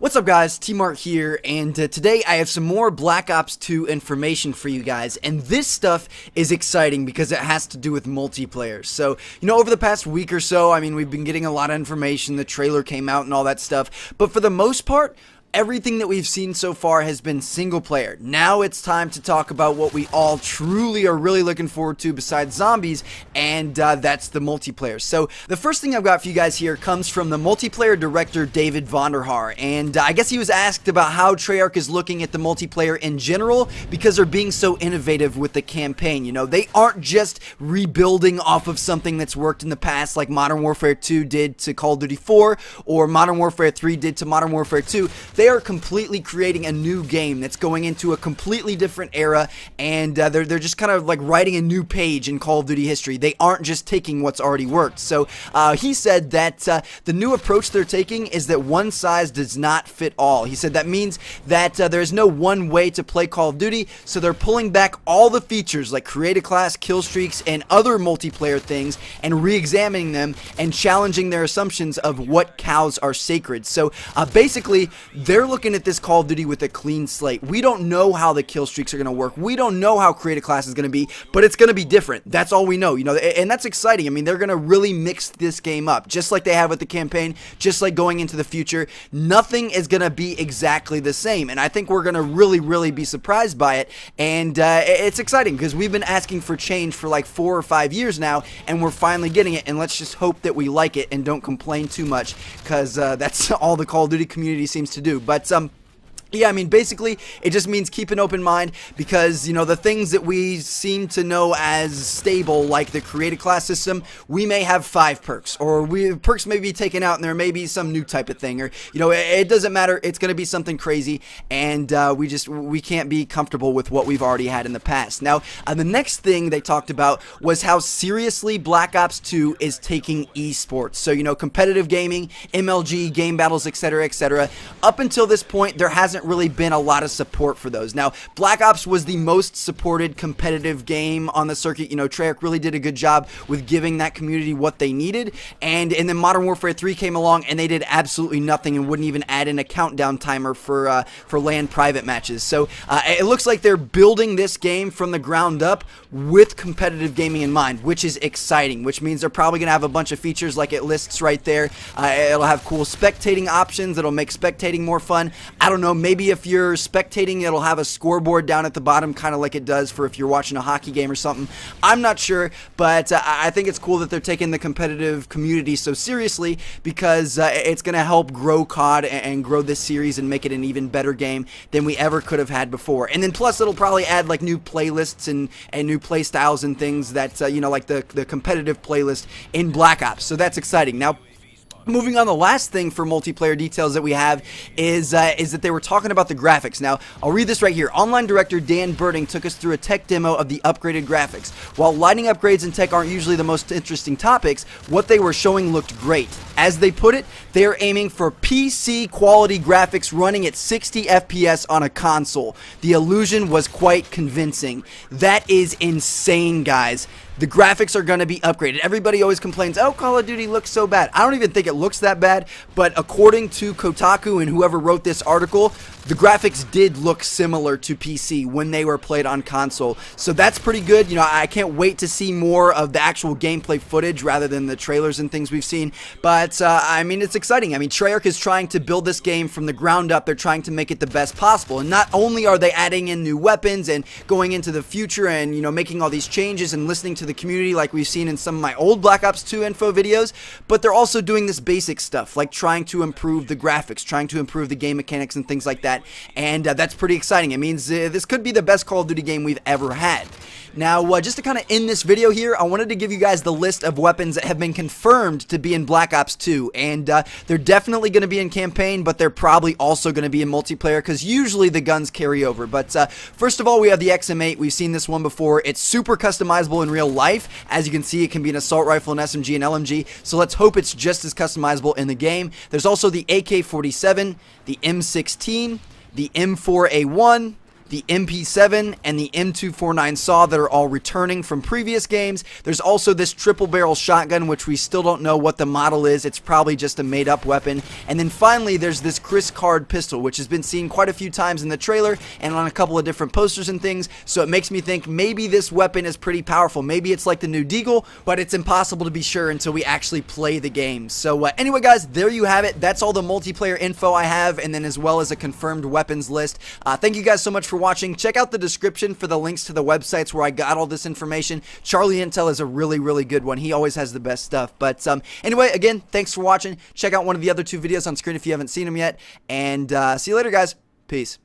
What's up guys, T-Mart here, and today I have some more Black Ops 2 information for you guys, and this stuff is exciting because it has to do with multiplayer. So, over the past week or so, we've been getting a lot of information, the trailer came out and all that stuff, but for the most part, everything that we've seen so far has been single player. Now it's time to talk about what we all truly are really looking forward to besides zombies, and that's the multiplayer. So the first thing I've got for you guys here comes from the multiplayer director David Vonderhaar, and I guess he was asked about how Treyarch is looking at the multiplayer in general because they're being so innovative with the campaign. They aren't just rebuilding off of something that's worked in the past like Modern Warfare 2 did to Call of Duty 4 or Modern Warfare 3 did to Modern Warfare 2. They are completely creating a new game that's going into a completely different era, and they're just kind of like writing a new page in Call of Duty history. They aren't just taking what's already worked. So he said that the new approach they're taking is that one size does not fit all. He said that means that there's no one way to play Call of Duty, so they're pulling back all the features like create a class, kill streaks, and other multiplayer things and re-examining them and challenging their assumptions of what cows are sacred. So basically, they're looking at this Call of Duty with a clean slate. We don't know how the kill streaks are going to work. We don't know how create a class is going to be, but it's going to be different. That's all we know, and that's exciting. They're going to really mix this game up, just like they have with the campaign, just like going into the future. Nothing is going to be exactly the same, and I think we're going to really be surprised by it, and it's exciting because we've been asking for change for like 4 or 5 years now, and we're finally getting it, and let's just hope that we like it and don't complain too much, because that's all the Call of Duty community seems to do. But yeah, basically, it just means keep an open mind because, the things that we seem to know as stable, like the created class system, we may have 5 perks, or perks may be taken out and there may be some new type of thing, or, it doesn't matter. It's going to be something crazy, and we can't be comfortable with what we've already had in the past. Now, the next thing they talked about was how seriously Black Ops 2 is taking esports. So, competitive gaming, MLG, game battles, etc., etc. Up until this point, there hasn't really been a lot of support for those. Now, Black Ops was the most supported competitive game on the circuit. Treyarch really did a good job with giving that community what they needed, and then Modern Warfare 3 came along and they did absolutely nothing and wouldn't even add in a countdown timer for LAN private matches. So it looks like they're building this game from the ground up with competitive gaming in mind, which is exciting, which means they're probably going to have a bunch of features like it lists right there. It'll have cool spectating options that'll make spectating more fun. I don't know, maybe if you're spectating, it'll have a scoreboard down at the bottom, kind of like it does for if you're watching a hockey game or something. I'm not sure, but I think it's cool that they're taking the competitive community so seriously because it's going to help grow COD and grow this series and make it an even better game than we ever could have had before. And then plus, it'll probably add like new playlists and new play styles and things that, like the competitive playlist in Black Ops. So that's exciting. Now, moving on, the last thing for multiplayer details that we have is that they were talking about the graphics. Now, I'll read this right here. Online director Dan Birding took us through a tech demo of the upgraded graphics. While lighting upgrades in tech aren't usually the most interesting topics, what they were showing looked great. As they put it, they are aiming for PC quality graphics running at 60 FPS on a console. The illusion was quite convincing. That is insane, guys. The graphics are going to be upgraded. Everybody always complains, oh, Call of Duty looks so bad. I don't even think it looks that bad, but according to Kotaku and whoever wrote this article, the graphics did look similar to PC when they were played on console. So that's pretty good. I can't wait to see more of the actual gameplay footage rather than the trailers and things we've seen. But, it's exciting. Treyarch is trying to build this game from the ground up. They're trying to make it the best possible. And not only are they adding in new weapons and going into the future and, making all these changes and listening to the community like we've seen in some of my old Black Ops 2 info videos, but they're also doing this basic stuff like trying to improve the graphics, trying to improve the game mechanics and things like that, and that's pretty exciting. It means this could be the best Call of Duty game we've ever had. Now, just to kind of end this video here, I wanted to give you guys the list of weapons that have been confirmed to be in Black Ops 2, and they're definitely going to be in campaign, but they're probably also going to be in multiplayer, because usually the guns carry over. But first of all, we have the XM8. We've seen this one before. It's super customizable in real life. As you can see, it can be an assault rifle, an SMG, and LMG, so let's hope it's just as customizable in the game. There's also the AK-47, the M16, the M4A1, the MP7, and the M249 saw that are all returning from previous games. There's also this triple barrel shotgun, which we still don't know what the model is. It's probably just a made up weapon. And then finally, there's this Chris Card pistol, which has been seen quite a few times in the trailer and on a couple of different posters and things. So it makes me think maybe this weapon is pretty powerful. Maybe it's like the new Deagle, but it's impossible to be sure until we actually play the game. So anyway, guys, there you have it. That's all the multiplayer info I have, and then as well as a confirmed weapons list. Thank you guys so much for watching. Check out the description for the links to the websites where I got all this information. Charlie Intel is a really, really good one. He always has the best stuff. But anyway, again, thanks for watching. Check out one of the other two videos on screen if you haven't seen them yet. And see you later, guys. Peace.